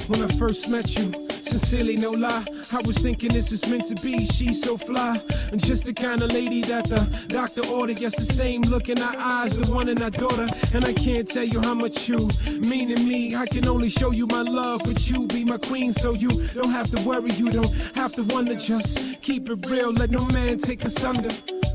when I first met you. Sincerely, no lie, I was thinking this is meant to be. She's so fly, and just the kind of lady that the doctor ordered. Yes, the same look in our eyes, the one in our daughter. And I can't tell you how much you mean to me. I can only show you my love, but you be my queen, so you don't have to worry, you don't have to wonder. Just keep it real, let no man take us under.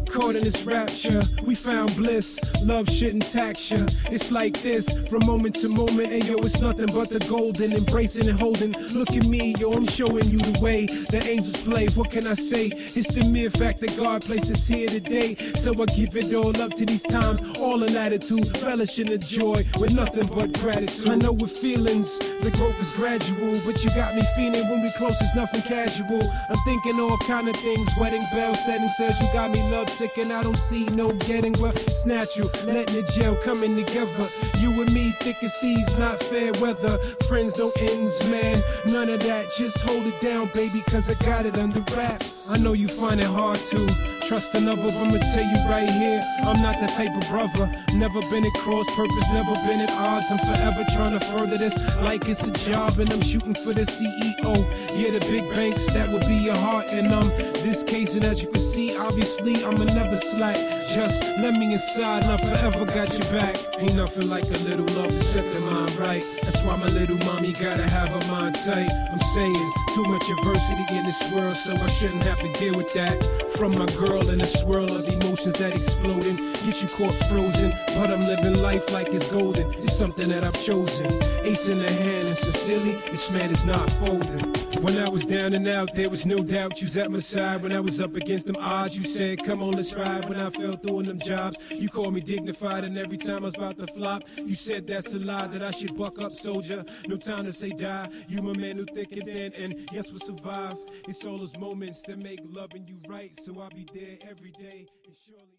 Caught in this rapture, we found bliss. Love shouldn't tax ya. It's like this, from moment to moment. And yo, it's nothing but the golden, embracing and holding. Look at me, yo, I'm showing you the way that angels play. What can I say? It's the mere fact that God placed us here today. So I give it all up to these times, all in attitude, relish in the joy, with nothing but gratitude. I know with feelings, the growth is gradual, but you got me feeling when we close, it's nothing casual. I'm thinking all kind of things, wedding bell setting says you got me love sick and I don't see no getting well. It's natural, letting the gel coming together. You and me, thick as thieves, not fair weather. Friends don't ends, man, none of that. Just hold it down, baby, cause I got it under wraps. I know you find it hard to trust another, but I'ma tell you right here, I'm not that type of brother. Never been at cross purpose, never been at odds. I'm forever trying to further this like it's a job, and I'm shooting for the CEO. Yeah, the big banks, that would be your heart. And this case, and as you can see, obviously I'ma never slack. Just let me inside, and I forever got your back. Ain't nothing like a little love to set the mind right. That's why my little mommy gotta have her mind tight. I'm saying too much adversity in this world, so I shouldn't have to deal with that. From my girl in a swirl of emotions that exploding, get you caught frozen. But I'm living life like it's golden. It's something that I've chosen. Ace in the hand, and sincerely, this man is not folding. When I was down and out, there was no doubt you was at my side. When I was up against them odds, you said, come on, let's ride. When I fell through on them jobs, you called me dignified. And every time I was about to flop, you said that's a lie, that I should buck up, soldier. No time to say die. You my man who thick and thin, and yes, we'll survive. It's all those moments that make loving you right. So I'll be there every day, and surely